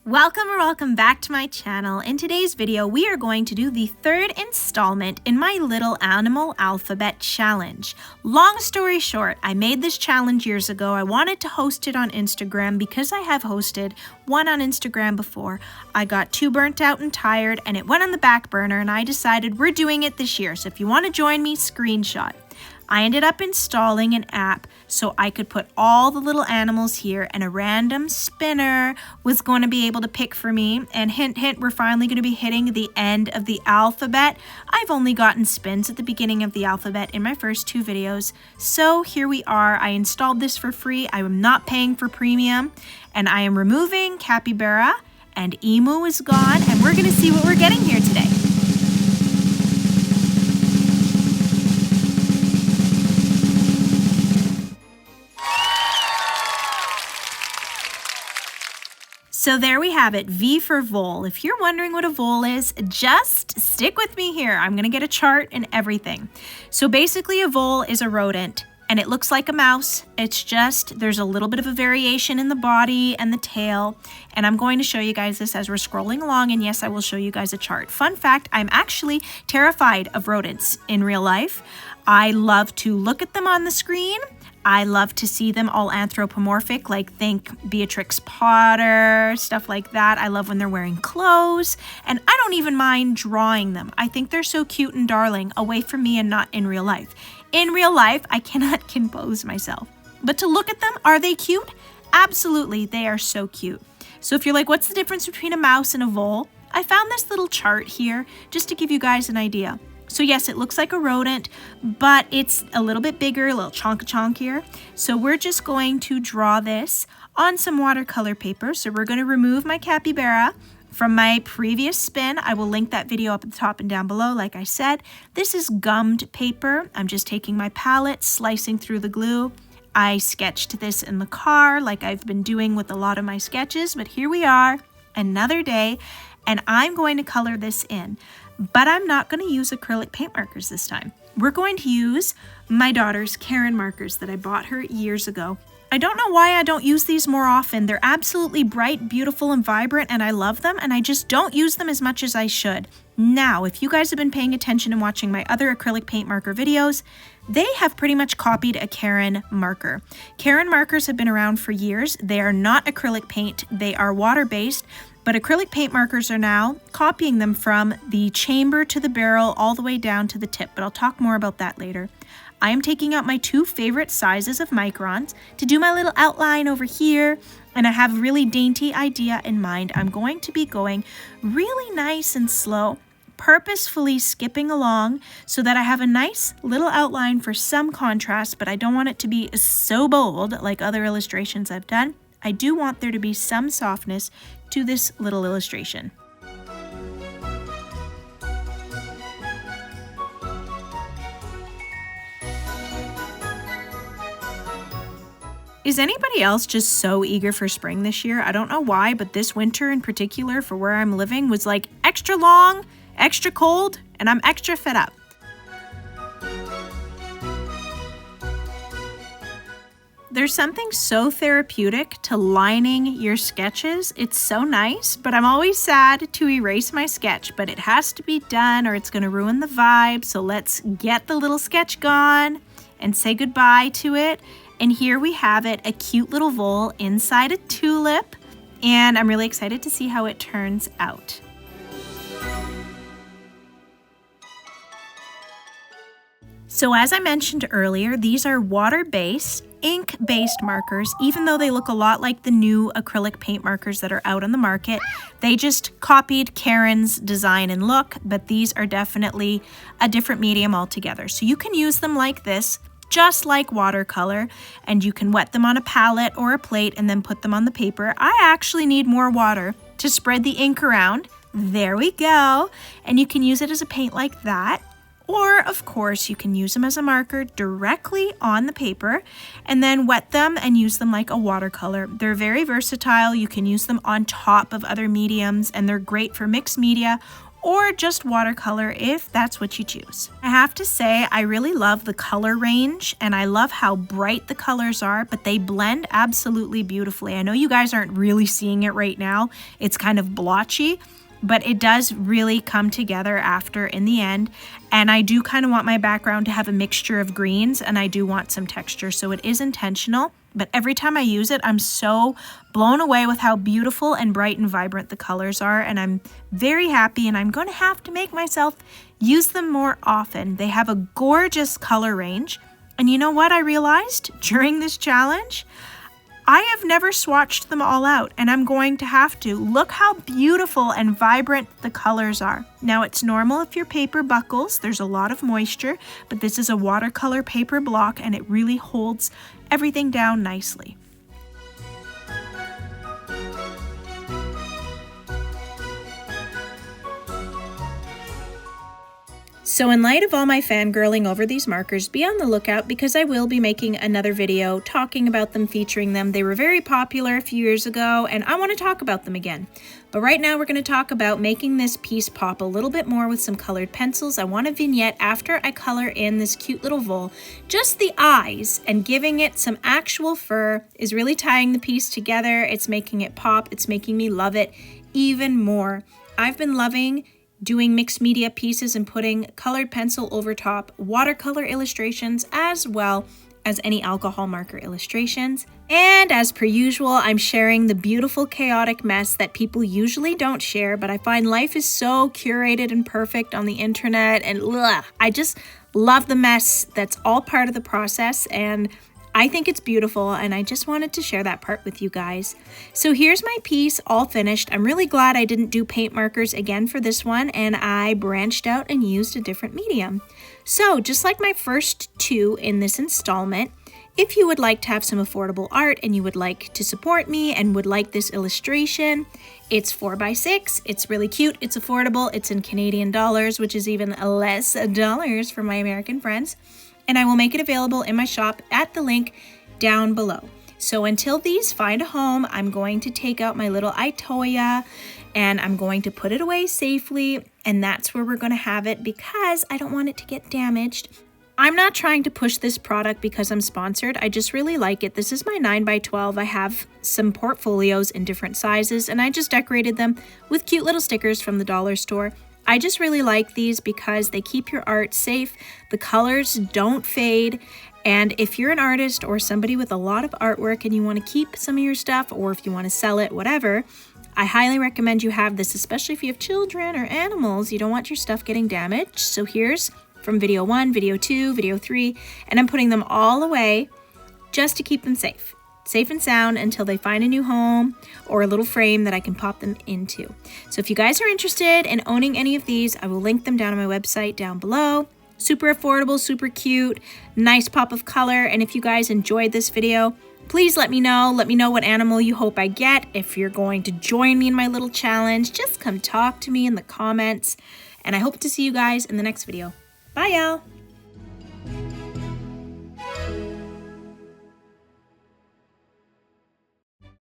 Welcome back to my channel. In today's video, we are going to do the third installment in my little animal alphabet challenge. Long story short, I made this challenge years ago. I wanted to host it on Instagram because I have hosted one on Instagram before. I got too burnt out and tired and it went on the back burner, and I decided we're doing it this year. So if you want to join me, screenshot. I ended up installing an app so I could put all the little animals here, and a random spinner was going to be able to pick for me. And hint, hint, we're finally going to be hitting the end of the alphabet. I've only gotten spins at the beginning of the alphabet in my first two videos. So here we are. I installed this for free. I am not paying for premium, and I am removing Capybara, and Emu is gone, and we're going to see what we're getting here today. So there we have it, V for vole. If you're wondering what a vole is, just stick with me here. I'm gonna get a chart and everything. So basically a vole is a rodent, and it looks like a mouse. It's just, there's a little bit of a variation in the body and the tail. And I'm going to show you guys this as we're scrolling along, and yes, I will show you guys a chart. Fun fact, I'm actually terrified of rodents in real life. I love to look at them on the screen. I love to see them all anthropomorphic, like think Beatrix Potter, stuff like that. I love when they're wearing clothes, and I don't even mind drawing them. I think they're so cute and darling away from me and not in real life. In real life, I cannot compose myself. But to look at them, are they cute? Absolutely, they are so cute. So if you're like, what's the difference between a mouse and a vole? I found this little chart here just to give you guys an idea. So yes, it looks like a rodent, but it's a little bit bigger, a little chonkier. So we're just going to draw this on some watercolor paper. So we're going to remove my capybara from my previous spin. I will link that video up at the top and down below, like I said. This is gummed paper. I'm just taking my palette, slicing through the glue. I sketched this in the car like I've been doing with a lot of my sketches, but here we are, another day, and I'm going to color this in. But I'm not going to use acrylic paint markers this time. We're going to use my daughter's Karin Markers that I bought her years ago. I don't know why I don't use these more often. They're absolutely bright, beautiful, and vibrant, and I love them, and I just don't use them as much as I should. Now, if you guys have been paying attention and watching my other acrylic paint marker videos, they have pretty much copied a Karin marker. Karin markers have been around for years. They are not acrylic paint. They are water-based. But acrylic paint markers are now copying them from the chamber to the barrel all the way down to the tip, but I'll talk more about that later. I am taking out my two favorite sizes of microns to do my little outline over here, and I have a really dainty idea in mind. I'm going to be going really nice and slow, purposefully skipping along so that I have a nice little outline for some contrast, but I don't want it to be so bold like other illustrations I've done. I do want there to be some softness to this little illustration. Is anybody else just so eager for spring this year? I don't know why, but this winter in particular for where I'm living was like extra long, extra cold, and I'm extra fed up. There's something so therapeutic to lining your sketches. It's so nice, but I'm always sad to erase my sketch, but it has to be done or it's going to ruin the vibe. So let's get the little sketch gone and say goodbye to it. And here we have it, a cute little vole inside a tulip, and I'm really excited to see how it turns out. So as I mentioned earlier, these are water-based, ink-based markers. Even though they look a lot like the new acrylic paint markers that are out on the market, they just copied Karin's design and look, but these are definitely a different medium altogether. So you can use them like this, just like watercolor, and you can wet them on a palette or a plate and then put them on the paper. I actually need more water to spread the ink around. There we go. And you can use it as a paint like that. Or, of course, you can use them as a marker directly on the paper and then wet them and use them like a watercolor. They're very versatile. You can use them on top of other mediums, and they're great for mixed media or just watercolor if that's what you choose. I have to say, I really love the color range and I love how bright the colors are, but they blend absolutely beautifully. I know you guys aren't really seeing it right now. It's kind of blotchy, but it does really come together after in the end. And I do kind of want my background to have a mixture of greens, and I do want some texture, so it is intentional. But every time I use it, I'm so blown away with how beautiful and bright and vibrant the colors are, and I'm very happy, and I'm going to have to make myself use them more often. They have a gorgeous color range, and you know what I realized during this challenge? I have never swatched them all out, and I'm going to have to. Look how beautiful and vibrant the colors are. Now, it's normal if your paper buckles. There's a lot of moisture, but this is a watercolor paper block, and it really holds everything down nicely. So in light of all my fangirling over these markers, be on the lookout because I will be making another video talking about them, featuring them. They were very popular a few years ago and I want to talk about them again. But right now we're going to talk about making this piece pop a little bit more with some colored pencils. I want a vignette after I color in this cute little vole. Just the eyes and giving it some actual fur is really tying the piece together. It's making it pop. It's making me love it even more. I've been loving doing mixed media pieces and putting colored pencil over top watercolor illustrations as well as any alcohol marker illustrations. And as per usual, I'm sharing the beautiful chaotic mess that people usually don't share, but I find life is so curated and perfect on the internet, and I just love the mess. That's all part of the process, and I think it's beautiful, and I just wanted to share that part with you guys. So here's my piece all finished. I'm really glad I didn't do paint markers again for this one, and I branched out and used a different medium. So just like my first two in this installment, if you would like to have some affordable art and you would like to support me and would like this illustration, it's 4x6, it's really cute, it's affordable, it's in Canadian dollars, which is even less dollars for my American friends. And I will make it available in my shop at the link down below. So until these find a home, I'm going to take out my little Itoya and I'm going to put it away safely, and that's where we're going to have it because I don't want it to get damaged. I'm not trying to push this product because I'm sponsored. I just really like it. This is my 9x12. I have some portfolios in different sizes and I just decorated them with cute little stickers from the dollar store. I just really like these because they keep your art safe, the colors don't fade, and if you're an artist or somebody with a lot of artwork and you want to keep some of your stuff, or if you want to sell it, whatever, I highly recommend you have this, especially if you have children or animals. You don't want your stuff getting damaged. So here's from video 1, video 2, video 3, and I'm putting them all away just to keep them safe and sound until they find a new home or a little frame that I can pop them into. So if you guys are interested in owning any of these, I will link them down on my website down below. Super affordable, super cute, nice pop of color. And if you guys enjoyed this video, please let me know. Let me know what animal you hope I get. If you're going to join me in my little challenge, just come talk to me in the comments. And I hope to see you guys in the next video. Bye, y'all.